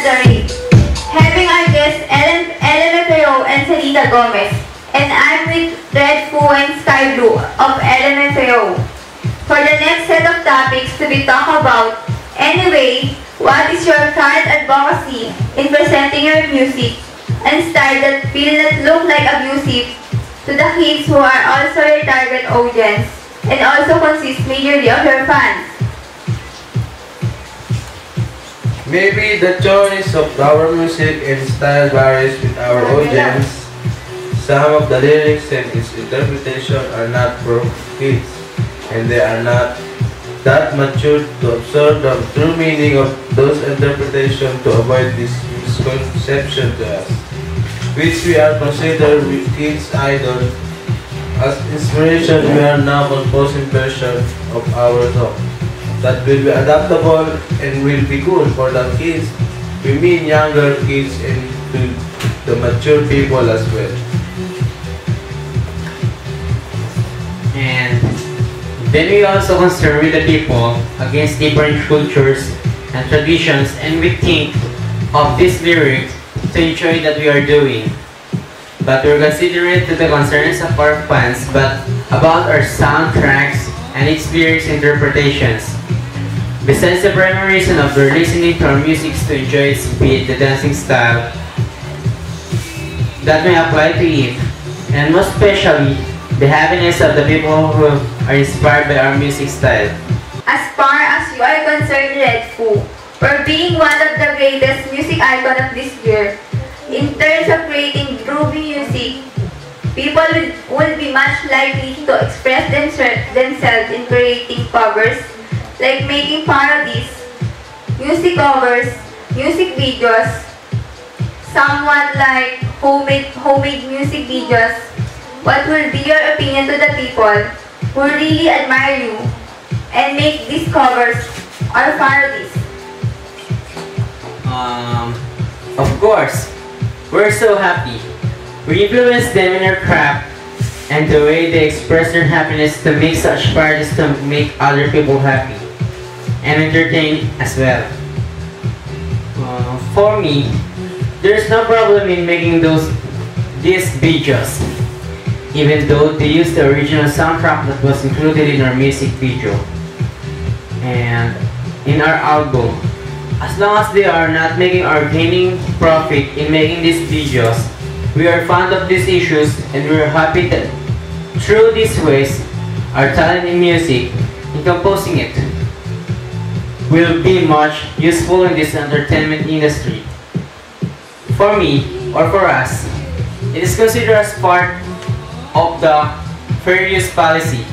the RAVE. Having our guests LMFAO and Salita Gomez. And I'm with Red Fu and Sky Blue of LMFAO. For the next set of topics to be talked about, anyway, what is your current advocacy in presenting your music and style that will not look like abusive to the kids who are also your target audience and also consist majorly of your fans? Maybe the choice of our music and style varies with our audience. Some of the lyrics and its interpretation are not for kids, and they are not that mature to absorb the true meaning of those interpretations to avoid this misconception to us, which we are considered kids' idol. As inspiration, we are now composing version of our song that will be adaptable and will be good for the kids. We mean younger kids and to the mature people as well. And then we also concern with the people against different cultures and traditions, and we think of these lyrics to enjoy that we are doing. But we're considerate to the concerns of our fans, but about our soundtracks and its lyrics interpretations. Besides the primary reason of their listening to our music is to enjoy its beat, the dancing style that may apply to it, and most especially, the happiness of the people who are inspired by our music style. As far as you are concerned, Red Fu, for being one of the greatest music icon of this year, in terms of creating groovy music, people will be much likely to express themselves in creating covers, like making parodies, music covers, music videos, somewhat like homemade music videos. What will be your opinion to the people who really admire you and make these covers or parodies? Of course, we're so happy. We influence them in their craft and the way they express their happiness to make such parodies to make other people happy and entertained as well. For me, there's no problem in making these videos, even though they use the original soundtrack that was included in our music video and in our album. As long as they are not making or gaining profit in making these videos, we are fond of these issues and we are happy that through these ways, our talent in music, in composing it, will be much useful in this entertainment industry. For me, or for us, it is considered as part of the fair use policy,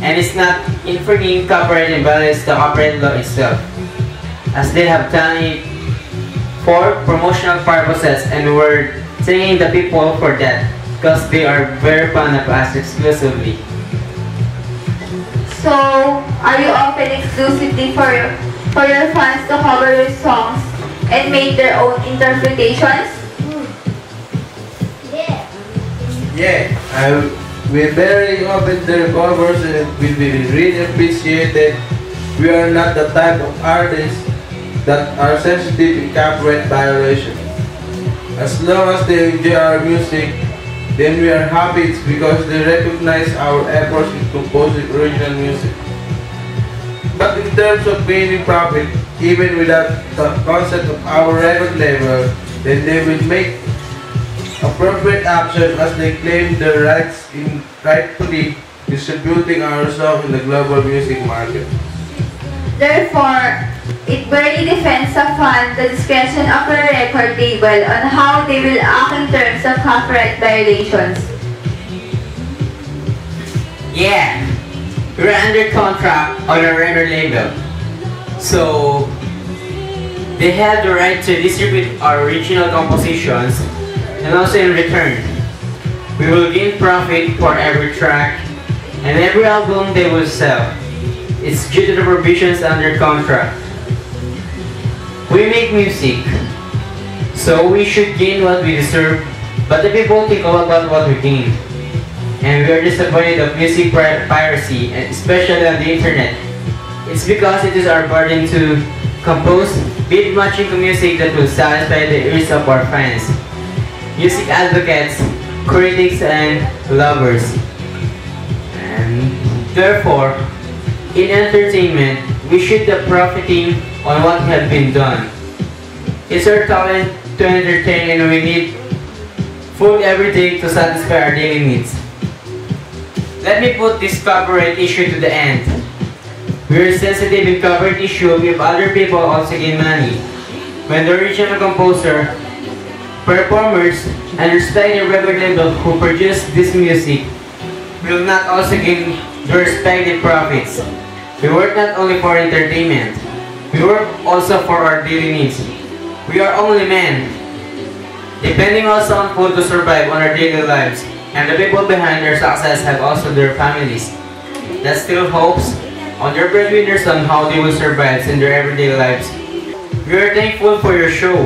and it's not infringing copyright and violates the copyright law itself, as they have done it for promotional purposes, and we're thanking the people for that, because they are very fond of us exclusively. So, are you open exclusively for your fans to cover your songs and make their own interpretations? Yeah, we're very open to the covers and will be really appreciated. We are not the type of artists that are sensitive in copyright violation. As long as they enjoy our music, then we are happy. It's because they recognize our efforts in composing original music. But in terms of gaining profit, even without the concept of our record label, then they will make appropriate action as they claim their rights in rightfully distributing our song in the global music market. Therefore, it barely defends a fan the discretion of a record label on how they will act in terms of copyright violations. Yeah, we're under contract on a record label, so they have the right to distribute our original compositions, and also in return, we will gain profit for every track and every album they will sell. It's due to the provisions under contract. We make music, so we should gain what we deserve, but the people think all about what we gain. And we are disappointed of music piracy, and especially on the internet. It's because it is our burden to compose beat matching to music that will satisfy the ears of our fans, music advocates, critics, and lovers. And therefore, in entertainment, we should be profiting on what has been done. It's our talent to entertain, and we need food every day to satisfy our daily needs. Let me put this copyright issue to the end. We're sensitive in copyright issue if other people also gain money. When the original composer, performers, and respected record label who produce this music will not also gain the respective profits. We work not only for entertainment, we work also for our daily needs. We are only men, depending also on food to survive on our daily lives, and the people behind their success have also their families that still hopes on their breadwinners on how they will survive in their everyday lives. We are thankful for your show.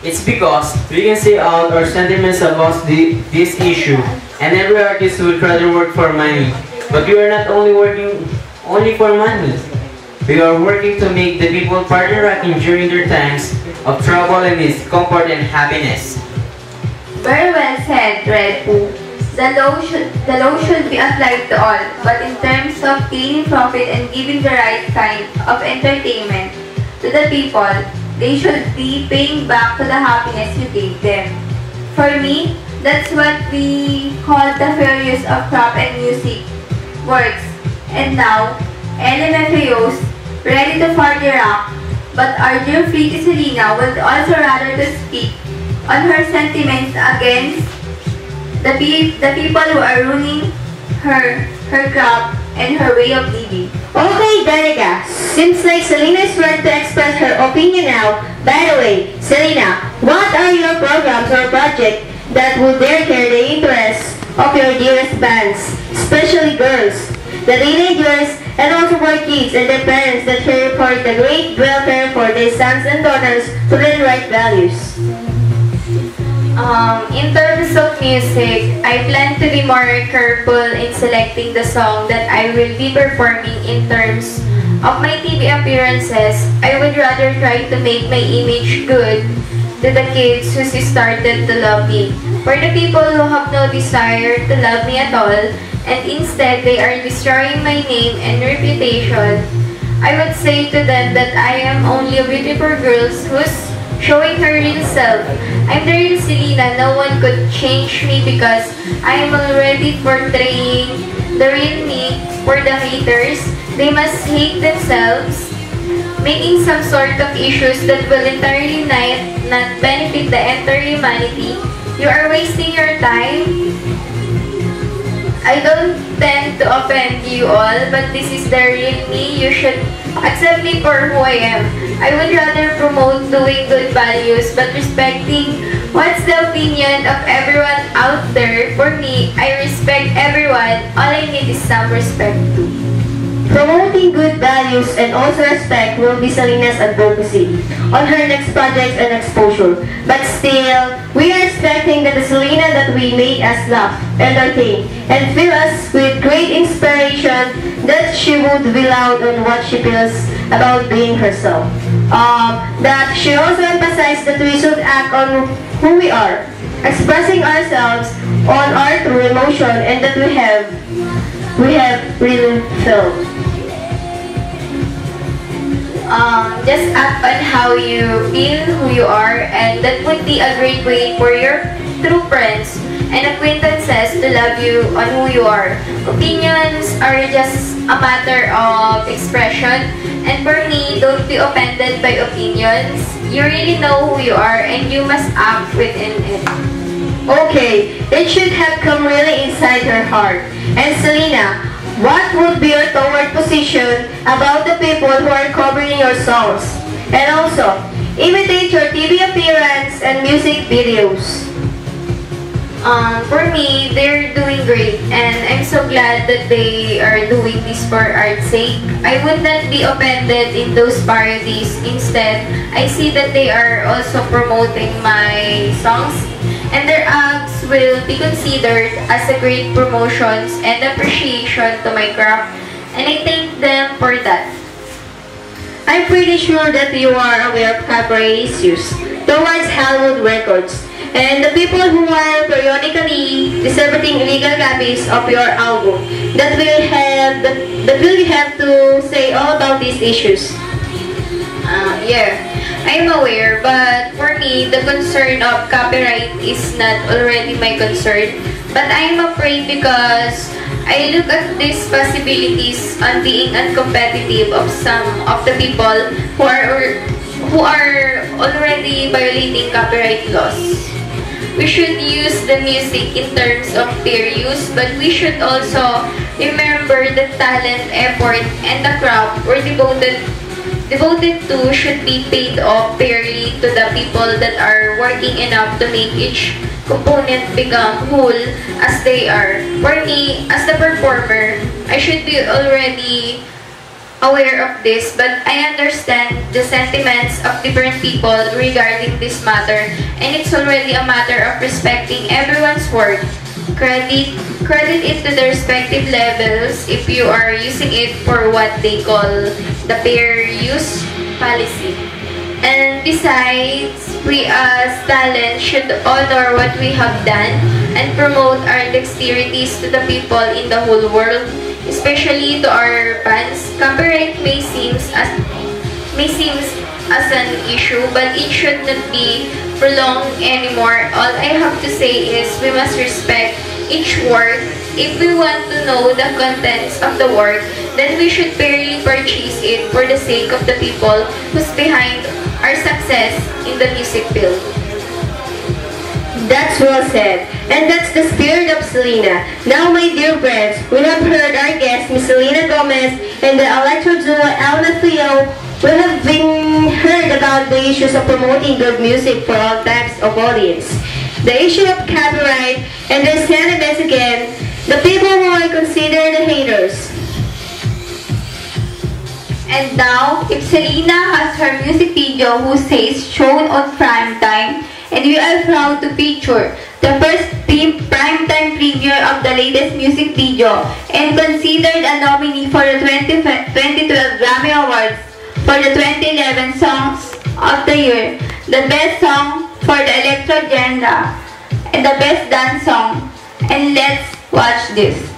It's because we can say out our sentiments about this issue, and every artist would rather work for money. But we are not only working only for money. We are working to make the people partner rocking during their times of trouble and needs comfort and happiness. Very well said, Red Poo. The law should be applied to all, but in terms of gaining profit and giving the right kind of entertainment to the people, they should be paying back to the happiness you gave them. For me, that's what we call the fair use of crop and music works. And now, LMFAOs, ready to party rock, but our dear Pretty Selena would also rather to speak on her sentiments against the people who are ruining her crop and her way of living. Okay, Danica, seems like Selena is ready to express her opinion now. By the way, Selena, what are your programs or projects that would dare care the interests of your dearest fans, especially girls, the teenagers, and also for kids and their parents that here report the great welfare for their sons and daughters to learn right values? In terms of music, I plan to be more careful in selecting the song that I will be performing. In terms of my TV appearances, I would rather try to make my image good to the kids who started to love me. For the people who have no desire to love me at all, and instead they are destroying my name and reputation, I would say to them that I am only a beautiful girl who's showing her real self. I'm the real Selena. No one could change me because I am already portraying the real me. For the haters, they must hate themselves, making some sort of issues that will entirely not benefit the entire humanity. You are wasting your time. I don't tend to offend you all, but this is the real me. You should accept me for who I am. I would rather promote doing good values, but respecting what's the opinion of everyone out there. For me, I respect everyone. All I need is some respect too. Promoting good values and also respect will be Selena's advocacy on her next projects and exposure. But still, we are expecting that the Selena that we made us laugh, entertain, and fill us with great inspiration, that she would be loud on what she feels about being herself. That she also emphasized that we should act on who we are, expressing ourselves on our true emotion, and that we have really felt. Just act on how you feel, who you are, and that would be a great way for your true friends and acquaintances to love you on who you are. Opinions are just a matter of expression, and for me, don't be offended by opinions. You really know who you are, and you must act within it. Okay, it should have come really inside her heart. And Selena, what would be your toward position about the people who are covering your songs? And also, imitate your TV appearance and music videos. For me, they're doing great, and I'm so glad that they are doing this for art's sake. I would not be offended in those parodies. Instead, I see that they are also promoting my songs, and their acts will be considered as a great promotions and appreciation to my craft, and I thank them for that. I'm pretty sure that you are aware of copyright issues towards Hollywood records and the people who are periodically distributing illegal copies of your album that will have to say all about these issues. Yeah, I'm aware, but for me, the concern of copyright is not already my concern. But I'm afraid because I look at these possibilities on being uncompetitive of some of the people who are already violating copyright laws. We should use the music in terms of fair use, but we should also remember the talent, effort, and the craft were devoted to should be paid off fairly to the people that are working enough to make each component become whole as they are. For me, as the performer, I should be already aware of this, but I understand the sentiments of different people regarding this matter, and it's already a matter of respecting everyone's work. Credit it to the respective levels if you are using it for what they call the fair use policy. And besides, we as talent should honor what we have done and promote our dexterities to the people in the whole world, especially to our fans. Copyright may seem as an issue, but it should not be prolonged anymore. All I have to say is we must respect each work. If we want to know the contents of the work, then we should fairly purchase it for the sake of the people who's behind our success in the music field. That's well said. And that's the spirit of Selena. Now, my dear friends, we have heard our guest, Miss Selena Gomez, and the electro duo Elma Theo. We have been heard about the issues of promoting good music for all types of audience, the issue of copyright, and their sentiments again, the people who I consider the haters. And now, if Selena has her music video who says shown on prime time, and we are proud to feature the first primetime premiere of the latest music video and considered a nominee for the 2012 Grammy Awards for the 2011 Songs of the Year, the Best Song for the Electro Genre, and the Best Dance Song. And let's watch this.